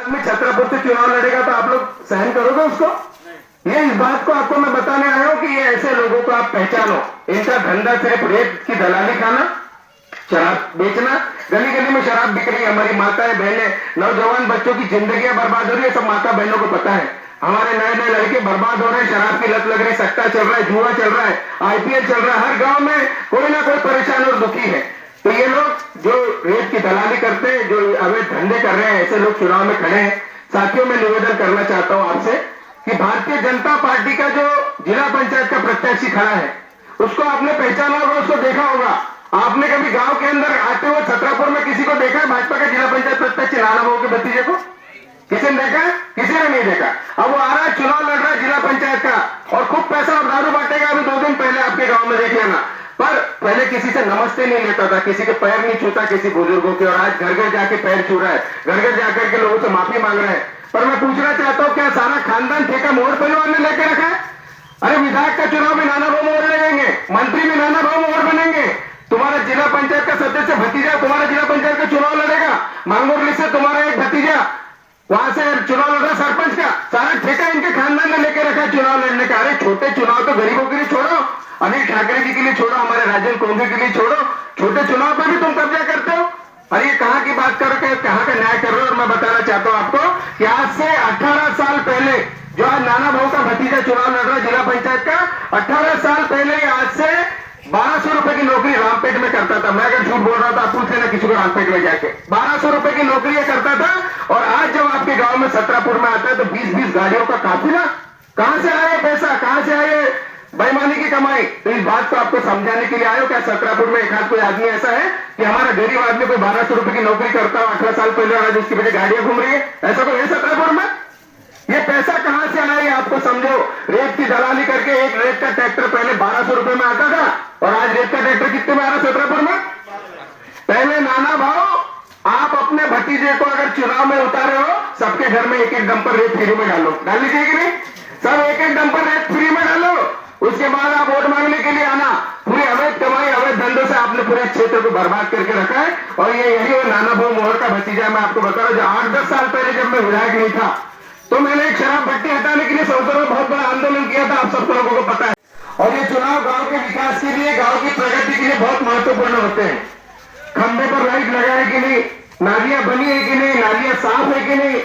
में छतरपुर से चुनाव लड़ेगा तो आप लोग सहन करोगे उसको? ये इस बात को आपको मैं बताने आया हूं कि ये ऐसे लोगों को आप पहचानो। इनका धंधा सिर्फ रेत की दलाली खाना, शराब बेचना, गली गली में शराब बिक रही है, हमारी माताएं बहनें नौजवान बच्चों की जिंदगियां बर्बाद हो रही है, सब माता बहनों को पता है। हमारे नए नए लड़के बर्बाद हो रहे हैं, शराब की लत लग रही है, सट्टा चल रहा है, जुआ चल रहा है, आईपीएल चल रहा है, हर गांव में कोई ना कोई परेशान और दुखी है। तो ये लोग जो रेत की दलाली करते हैं, जो अवैध धंधे कर रहे हैं, ऐसे लोग चुनाव में खड़े हैं। साथियों, मैं निवेदन करना चाहता हूं आपसे कि भारतीय जनता पार्टी का जो जिला पंचायत का प्रत्याशी खड़ा है उसको आपने पहचाना होगा, उसको देखा होगा। आपने कभी गांव के अंदर आते हुए छतरपुर में किसी को देखा है भाजपा का जिला पंचायत प्रत्याशी नाना बाबू के भतीजे को? किसी ने देखा है? किसी ने नहीं देखा। अब वो आ रहा है, चुनाव लड़ रहा है जिला पंचायत का और खूब पैसा और दारू बांटेगा। अभी 2 दिन पहले आपके गांव में देख लेना। पर पहले किसी से नमस्ते नहीं लेता था, किसी के पैर नहीं छूता किसी बुजुर्गों के, और आज घर घर जाके पैर छू रहा है, घर घर जाकर के लोगों से माफी मांग रहे हैं। पर मैं पूछना चाहता हूं, क्या सारा खानदान ठेका मोहर परिवार ने लेके रखा है? अरे विधायक का चुनाव में नाना भाऊ मोहर लगेंगे, मंत्री में नाना भाऊ मोहर बनेंगे, तुम्हारा जिला पंचायत का सदस्य भतीजा तुम्हारा जिला पंचायत का चुनाव लड़ेगा, मांगोरली से तुम्हारा एक भतीजा वहां से चुनाव लड़ रहा सरपंच का, सारा ठेका इनके खानदान ने लेके रखा है चुनाव लड़ने का। अरे छोटे चुनाव तो गरीबों के लिए छोड़ो, अनिल ठाकरे जी के लिए छोड़ो, हमारे राजन कोंगे के लिए छोड़ो, छोटे चुनाव पर भी तुम कब्जा करते हो। अरे ये कहां की बात कर रहे हो, कहां का न्याय कर रहे हो? और मैं बताना चाहता हूं आपको कि आज से 18 साल पहले जो आज नाना भाऊ का भतीजा चुनाव लड़ रहा है जिला पंचायत का, 18 साल पहले आज से 1200 रुपए की नौकरी रामपेट में करता था। मैं अगर झूठ बोल रहा था आप पूछ लेना किसी को रामपेट में जाके, 1200 रुपए की नौकरी करता था। और आज जब आपके गांव में छतरपुर में आता है तो 20-20 गाड़ियों का काफिला, कहां से आया पैसा, कहां से आए बेईमानी की कमाई? तो इस बात को आपको समझाने के लिए आयो। क्या छतरपुर में एक हाथ कोई आदमी ऐसा है कि हमारा गरीब आदमी कोई 1200 रुपए की नौकरी करता हो 18 साल पहले, आज उसकी वजह गाड़ियां घूम रही है? ऐसा कोई है छतरपुर में? ये पैसा कहां से आया आपको समझो। रेत की दलाली करके एक रेत का ट्रैक्टर पहले 1200 रुपए में आता था और आज रेत का ट्रैक्टर कितने में आ रहा छतरपुर में? पहले नाना भाव आप अपने भतीजे को अगर चुनाव में उतारे हो, सबके घर में एक एक डंपर रेत फ्री में डालो, डाल लीजिए कि नहीं? सब एक एक डंपर रेत फ्री में डालो, उसके बाद आप वोट मांगने के लिए आना। पूरी अवैध कमाई अवैध धंधों से आपने पूरे क्षेत्र को बर्बाद करके रखा है। और ये यही वो नाना भाऊ मोहर का भतीजा। मैं आपको बता रहा हूं, जो 8-10 साल पहले जब मैं विधायक नहीं था तो मैंने एक शराब भट्टी हटाने के लिए सौदर में बहुत बड़ा आंदोलन किया था, आप सब लोगों को पता है। और ये चुनाव गांव के विकास के लिए, गांव की प्रगति के लिए बहुत महत्वपूर्ण होते हैं। खंभे पर लाइट लगा है कि नहीं, नालियां बनी है कि नहीं, नालियां साफ है कि नहीं,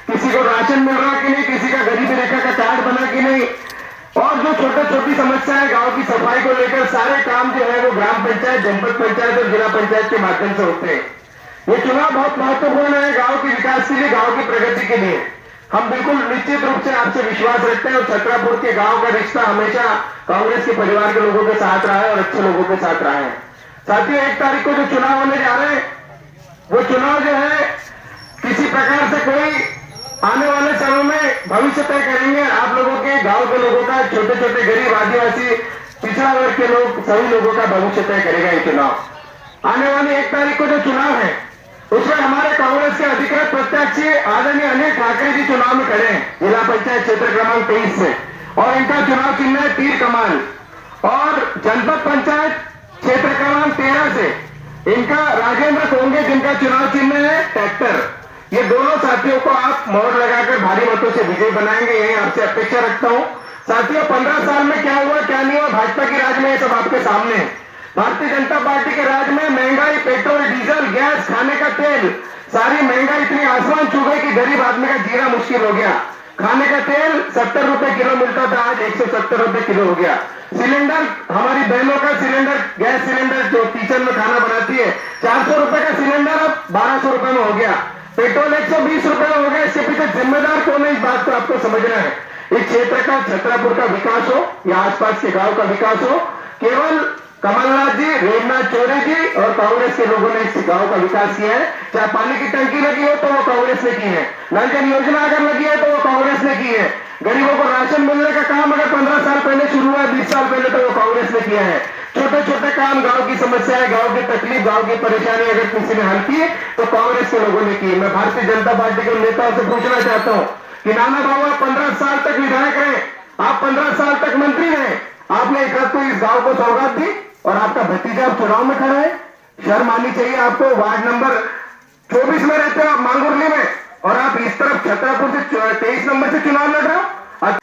किसी को राशन मिल रहा है कि नहीं, किसी का गरीबी रेखा का कार्ड बना कि नहीं, और जो छोटी छोटी समस्याएं गांव की सफाई को लेकर सारे काम जो है वो ग्राम पंचायत, जनपद पंचायत और जिला पंचायत के माध्यम से होते हैं। ये चुनाव बहुत महत्वपूर्ण है गांव के विकास के लिए, गांव की प्रगति के लिए। हम बिल्कुल निश्चित रूप से आपसे विश्वास रखते हैं और छतरपुर के गांव का रिश्ता हमेशा कांग्रेस के परिवार के लोगों के साथ रहा है और अच्छे लोगों के साथ रहा है। साथियों, 1 तारीख को जो चुनाव होने जा रहे हैं वो चुनाव जो है किसी प्रकार से कोई आने वाले समय में भविष्य तय करेंगे आप लोगों के, गांव के लोगों का, छोटे छोटे गरीब आदिवासी पिछड़ा वर्ग के लोग, सभी लोगों का भविष्य तय करेगा ये चुनाव। आने वाली 1 तारीख को जो चुनाव है उसमें हमारे कांग्रेस के अधिकृत प्रत्याशी आदरणीय अनिल ठाकरे जी चुनाव में खड़े हैं जिला पंचायत क्षेत्र क्रमांक 23 से, और इनका चुनाव चिन्ह है तीर कमान। और जनपद पंचायत क्षेत्र क्रमांक 13 से इनका राजेंद्र कोंगे जिनका चुनाव चिन्ह है ट्रैक्टर। ये दोनों साथियों को आप मोहर लगाकर भारी मतों से विजयी बनाएंगे, यही आपसे अपेक्षा रखता हूं। साथियों, 15 साल में क्या हुआ क्या नहीं हुआ भाजपा की राज में ये सब आपके सामने है। भारतीय जनता पार्टी के राज में महंगाई, पेट्रोल, डीजल, गैस, खाने का तेल, सारी महंगाई इतनी आसमान छू गई कि गरीब आदमी का जीना मुश्किल हो गया। खाने का तेल 70 रुपए किलो मिलता था, आज 170 रुपए किलो हो गया। सिलेंडर, हमारी बहनों का सिलेंडर, गैस सिलेंडर जो किचन में खाना बनाती है, 400 रुपए का सिलेंडर अब 1200 रुपए में हो गया। पेट्रोल 120 रुपए में हो गया। इसके पीछे जिम्मेदार कौन है, इस बात को आपको समझना है। इस क्षेत्र का, छतरपुर का विकास हो या आसपास के गांव का विकास हो, केवल कमलनाथ जी, रेवनाथ चौधरी जी और कांग्रेस के लोगों ने इस गांव का विकास किया है। चाहे पानी की टंकी लगी हो तो वो कांग्रेस ने की है, नल जल योजना अगर लगी है तो वो कांग्रेस ने की है, गरीबों को राशन मिलने का काम अगर 15 साल पहले शुरू हुआ, 20 साल पहले तो वो कांग्रेस ने किया है। छोटे छोटे काम, गांव की समस्याएं, गांव की तकलीफ, गांव की परेशानी अगर किसी ने हल की तो कांग्रेस के लोगों ने की। मैं भारतीय जनता पार्टी के नेताओं से पूछना चाहता हूं कि नाना बाबू आप 15 साल तक विधायक रहे, आप 15 साल तक मंत्री रहे, आपने एक तो इस गांव को सौगात दी और आपका भतीजा अब चुनाव में खड़ा है। शर्म आनी चाहिए आपको। वार्ड नंबर 24 में रहते हो आप, मांगुरली में, और आप इस तरफ छतरपुर से 23 नंबर से चुनाव लड़ रहे हो।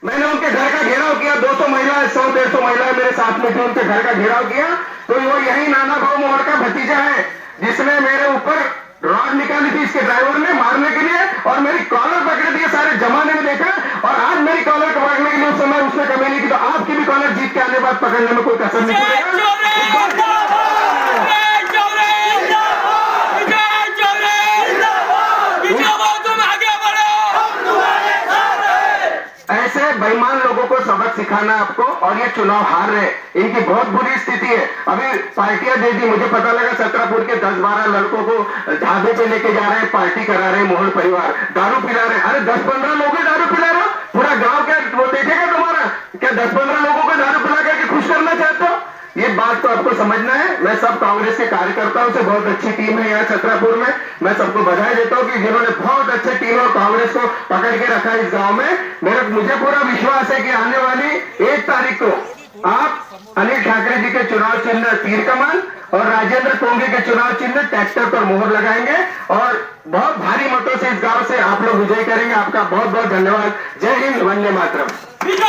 मैंने उनके घर का घेराव किया, 200 महिलाएं 100-150 महिलाएं मेरे साथ में थी, उनके घर का घेराव किया। तो वो यही नाना भाऊ मोहर का भतीजा है जिसने मेरे ऊपर रॉड निकाली थी इसके ड्राइवर ने मारने के लिए और मेरी कॉलर पकड़ दी। सारे जमाने में देखा और आज मेरी कॉलर पकड़ने के लिए उस समय उसने कमी नहीं की, तो आपकी भी कॉलर जीत के आने बाद पकड़ने में कोई कसर नहीं पड़ेगा। ऐसे बेईमान लोगों को सबक सिखाना आपको, और ये चुनाव हार रहे, इनकी बहुत बुरी स्थिति है। अभी पार्टियां दे दी, मुझे पता लगा छतरपुर के 10-12 लड़कों को ढाबे पे लेके जा रहे हैं, पार्टी करा रहे हैं, मोहन परिवार दारू पिला रहे हैं। अरे 10-15 लोग दारू पिला रहे हो, पूरा गांव क्या वो देखेगा तुम्हारा? क्या 10-15 लोगों को दारू पिला करके खुश करना चाहते हो? ये बात तो आपको समझना है। मैं सब कांग्रेस के कार्यकर्ताओं से, बहुत अच्छी टीम है यहाँ छतरपुर में, मैं सबको बधाई देता हूँ कि जिन्होंने बहुत अच्छे टीम और कांग्रेस को पकड़ के रखा है इस गांव में। मुझे पूरा विश्वास है कि आने वाली 1 तारीख को आप अनिल ठाकरे जी के चुनाव चिन्ह तीर कमान और राजेंद्र कोंगे के चुनाव चिन्ह ट्रैक्टर पर मोहर लगाएंगे और बहुत भारी मतों से इस गांव से आप लोग विजय करेंगे। आपका बहुत बहुत धन्यवाद। जय हिंद, वंदे मातरम।